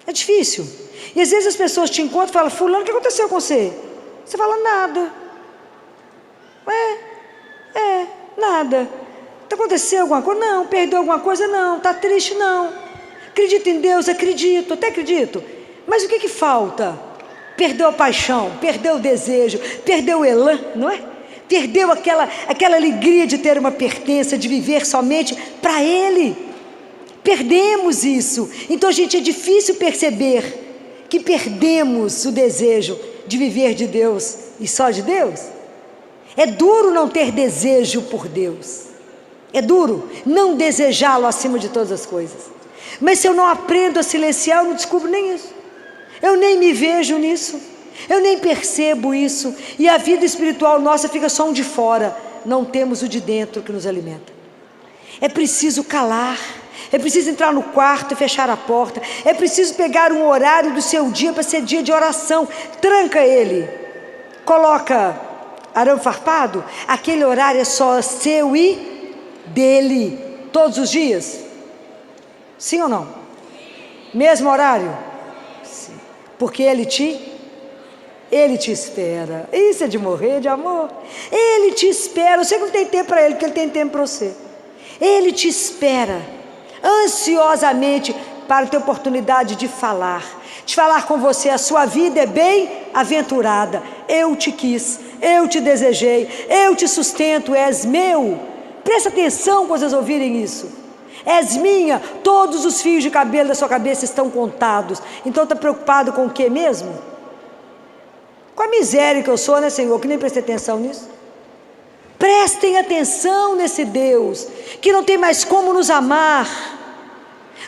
É difícil. E às vezes as pessoas te encontram e falam: fulano, o que aconteceu com você? Você fala: nada. Nada. Aconteceu alguma coisa? Não. Perdeu alguma coisa? Não. Está triste? Não. Acredita em Deus? Acredito, até acredito. Mas o que falta? Perdeu a paixão, perdeu o desejo, perdeu o elan, não é? Perdeu aquela alegria de ter uma pertença, de viver somente para Ele. Perdemos isso. Então, gente, é difícil perceber que perdemos o desejo de viver de Deus e só de Deus. É duro não ter desejo por Deus. É duro não desejá-lo acima de todas as coisas. Mas se eu não aprendo a silenciar, eu não descubro nem isso. Eu nem me vejo nisso. Eu nem percebo isso. E a vida espiritual nossa fica só um de fora. Não temos o de dentro que nos alimenta. É preciso calar. É preciso entrar no quarto e fechar a porta. É preciso pegar um horário do seu dia para ser dia de oração. Tranca ele. Coloca arame farpado. Aquele horário é só seu e dele. Todos os dias? Sim ou não? Mesmo horário? Sim. Porque Ele te espera. Isso é de morrer de amor. Ele te espera. Você não tem tempo para Ele, porque Ele tem tempo para você. Ele te espera ansiosamente para ter oportunidade de falar com você. A sua vida é bem-aventurada. Eu te quis, eu te desejei, eu te sustento, és meu. Presta atenção quando vocês ouvirem isso. És minha, todos os fios de cabelo da sua cabeça estão contados. Então está preocupado com o que mesmo? Com a miséria que eu sou, né, Senhor? Que nem prestei atenção nisso. Prestem atenção nesse Deus que não tem mais como nos amar.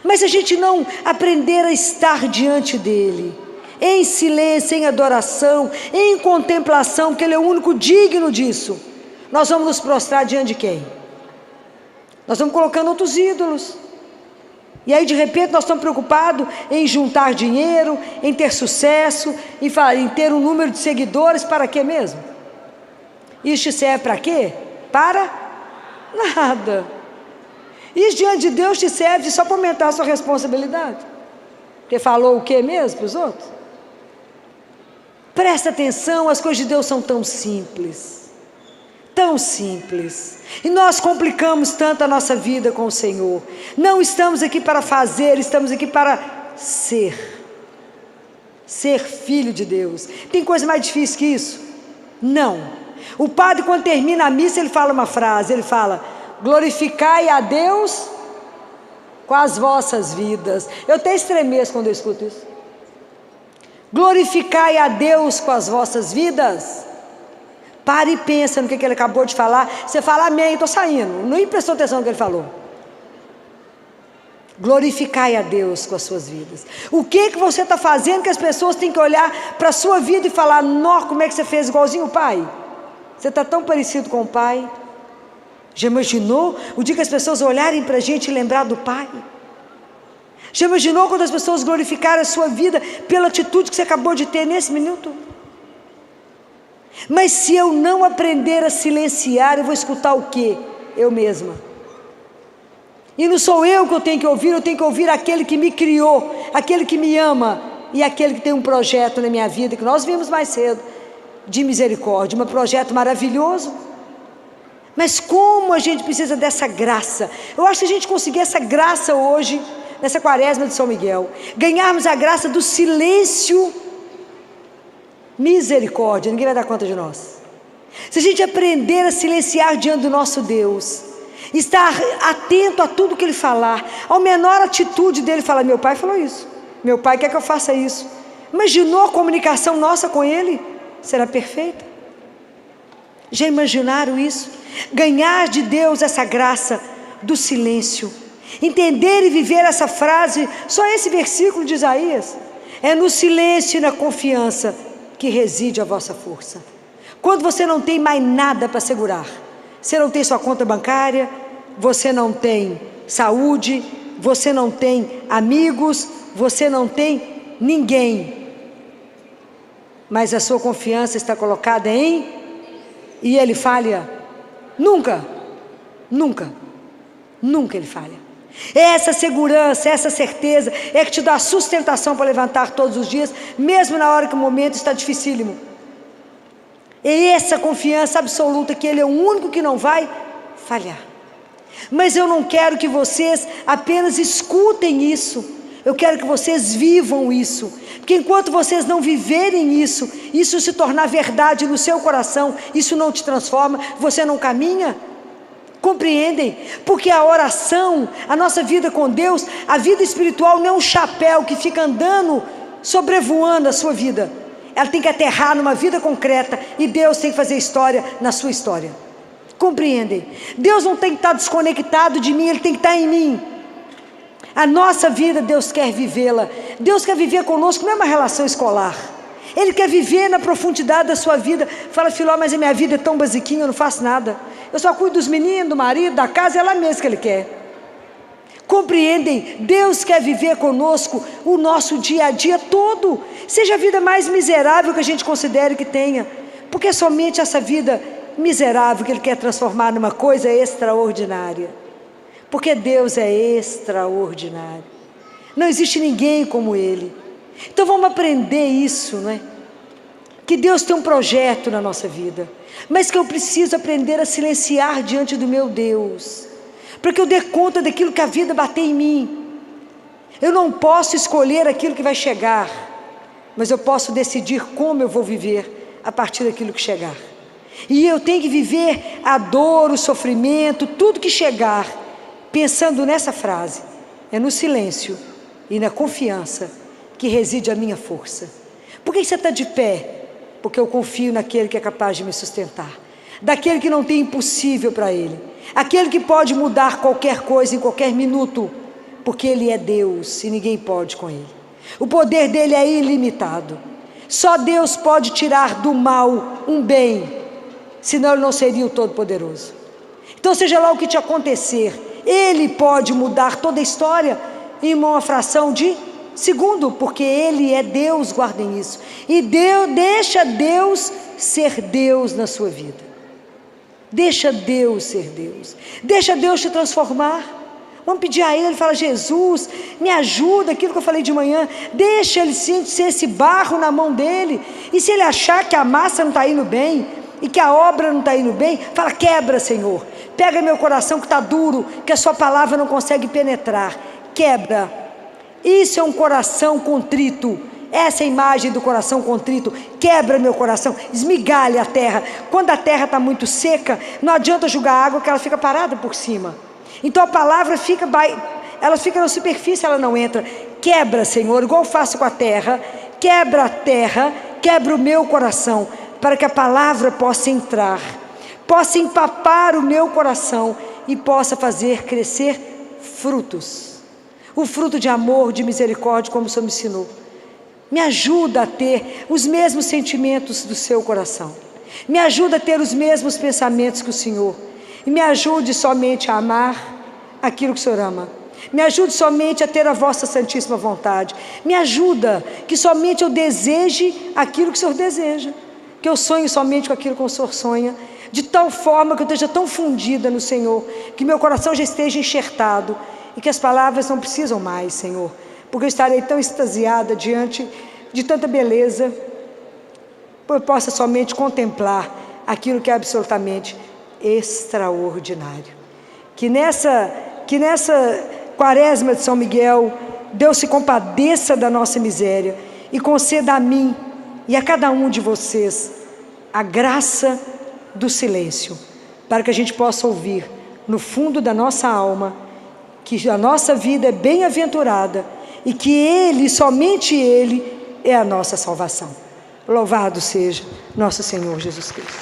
Mas se a gente não aprender a estar diante dele, em silêncio, em adoração, em contemplação, porque Ele é o único digno disso, nós vamos nos prostrar diante de quem? Nós estamos colocando outros ídolos. E aí de repente nós estamos preocupados em juntar dinheiro, em ter sucesso, em ter um número de seguidores. Para quê mesmo? Isso te serve para quê? Para nada. Isso diante de Deus te serve só para aumentar a sua responsabilidade. Porque falou o quê mesmo para os outros? Presta atenção, as coisas de Deus são tão simples. Tão simples. E nós complicamos tanto a nossa vida com o Senhor. Não estamos aqui para fazer, estamos aqui para ser. Ser filho de Deus. Tem coisa mais difícil que isso? Não. O padre, quando termina a missa, ele fala uma frase, ele fala: glorificai a Deus com as vossas vidas. Eu até estremeço quando eu escuto isso. Glorificai a Deus com as vossas vidas. Pare e pensa no que ele acabou de falar. Você fala amém, estou saindo. Não prestou atenção no que ele falou. Glorificai a Deus com as suas vidas. O que você está fazendo que as pessoas têm que olhar para a sua vida e falar: nó, como é que você fez igualzinho o pai? Você está tão parecido com o pai. Já imaginou o dia que as pessoas olharem para a gente e lembrar do pai? Já imaginou quando as pessoas glorificarem a sua vida pela atitude que você acabou de ter nesse minuto? Mas se eu não aprender a silenciar, eu vou escutar o quê? Eu mesma. E não sou eu que eu tenho que ouvir aquele que me criou, aquele que me ama e aquele que tem um projeto na minha vida, que nós vimos mais cedo, de misericórdia, um projeto maravilhoso. Mas como a gente precisa dessa graça. Eu acho que se a gente conseguir essa graça hoje, nessa quaresma de São Miguel, ganharmos a graça do silêncio, misericórdia, ninguém vai dar conta de nós. Se a gente aprender a silenciar diante do nosso Deus, estar atento a tudo que Ele falar, ao menor atitude dele, falar: meu pai falou isso, meu pai quer que eu faça isso. Imaginou a comunicação nossa com Ele? Será perfeita? Já imaginaram isso? Ganhar de Deus essa graça do silêncio, Entender e viver essa frase, só esse versículo de Isaías. É no silêncio e na confiança que reside a vossa força. Quando você não tem mais nada para segurar, você não tem sua conta bancária, você não tem saúde, você não tem amigos, você não tem ninguém, mas a sua confiança está colocada em, e ele falha? Nunca, nunca, nunca ele falha. Essa segurança, essa certeza é que te dá sustentação para levantar todos os dias, mesmo na hora que o momento está dificílimo. É essa confiança absoluta que ele é o único que não vai falhar. Mas eu não quero que vocês apenas escutem isso, eu quero que vocês vivam isso, porque enquanto vocês não viverem isso, isso se tornar verdade no seu coração, isso não te transforma, você não caminha. Compreendem? Porque a oração, a nossa vida com Deus, a vida espiritual não é um chapéu que fica andando, sobrevoando a sua vida. Ela tem que aterrar numa vida concreta, e Deus tem que fazer história na sua história. Compreendem? Deus não tem que estar desconectado de mim, Ele tem que estar em mim. A nossa vida Deus quer vivê-la. Deus quer viver conosco, não é uma relação escolar. Ele quer viver na profundidade da sua vida. Fala, Filó, mas a minha vida é tão basiquinha, eu não faço nada. Eu só cuido dos meninos, do marido, da casa, é lá mesmo que Ele quer. Compreendem? Deus quer viver conosco o nosso dia a dia todo. Seja a vida mais miserável que a gente considere que tenha. Porque é somente essa vida miserável que Ele quer transformar numa coisa extraordinária. Porque Deus é extraordinário. Não existe ninguém como Ele. Então vamos aprender isso, não é? Que Deus tem um projeto na nossa vida, mas que eu preciso aprender a silenciar diante do meu Deus, para que eu dê conta daquilo que a vida bater em mim. Eu não posso escolher aquilo que vai chegar, mas eu posso decidir como eu vou viver a partir daquilo que chegar. E eu tenho que viver a dor, o sofrimento, tudo que chegar, pensando nessa frase: é no silêncio e na confiança que reside a minha força. Por que você está de pé? Porque eu confio naquele que é capaz de me sustentar, daquele que não tem impossível para Ele, aquele que pode mudar qualquer coisa em qualquer minuto, porque Ele é Deus e ninguém pode com Ele. O poder dele é ilimitado. Só Deus pode tirar do mal um bem, senão Ele não seria o Todo-Poderoso. Então seja lá o que te acontecer, Ele pode mudar toda a história em uma fração de segundo, porque Ele é Deus, guardem isso. E deixa Deus ser Deus na sua vida. Deixa Deus ser Deus. Deixa Deus te transformar. Vamos pedir a Ele, Ele fala: Jesus, me ajuda, aquilo que eu falei de manhã. Deixa Ele ser esse barro na mão dEle. E se Ele achar que a massa não está indo bem, e que a obra não está indo bem, fala: quebra, Senhor. Pega meu coração que está duro, que a sua palavra não consegue penetrar. Quebra. Isso é um coração contrito. Essa é a imagem do coração contrito. Quebra meu coração, esmigalha a terra. Quando a terra está muito seca, não adianta jogar água, que ela fica parada por cima. Então a palavra ela fica na superfície, ela não entra. Quebra, Senhor, igual eu faço com a terra. Quebra a terra, quebra o meu coração, para que a palavra possa entrar, possa empapar o meu coração e possa fazer crescer frutos. O fruto de amor, de misericórdia, como o Senhor me ensinou. Me ajuda a ter os mesmos sentimentos do seu coração. Me ajuda a ter os mesmos pensamentos que o Senhor. E me ajude somente a amar aquilo que o Senhor ama. Me ajude somente a ter a vossa santíssima vontade. Me ajuda que somente eu deseje aquilo que o Senhor deseja. Que eu sonhe somente com aquilo que o Senhor sonha. De tal forma que eu esteja tão fundida no Senhor, que meu coração já esteja enxertado. E que as palavras não precisam mais, Senhor, porque eu estarei tão extasiada diante de tanta beleza, eu possa somente contemplar aquilo que é absolutamente extraordinário. Que nessa quaresma de São Miguel, Deus se compadeça da nossa miséria e conceda a mim e a cada um de vocês a graça do silêncio, para que a gente possa ouvir no fundo da nossa alma que a nossa vida é bem-aventurada e que Ele, somente Ele, é a nossa salvação. Louvado seja nosso Senhor Jesus Cristo.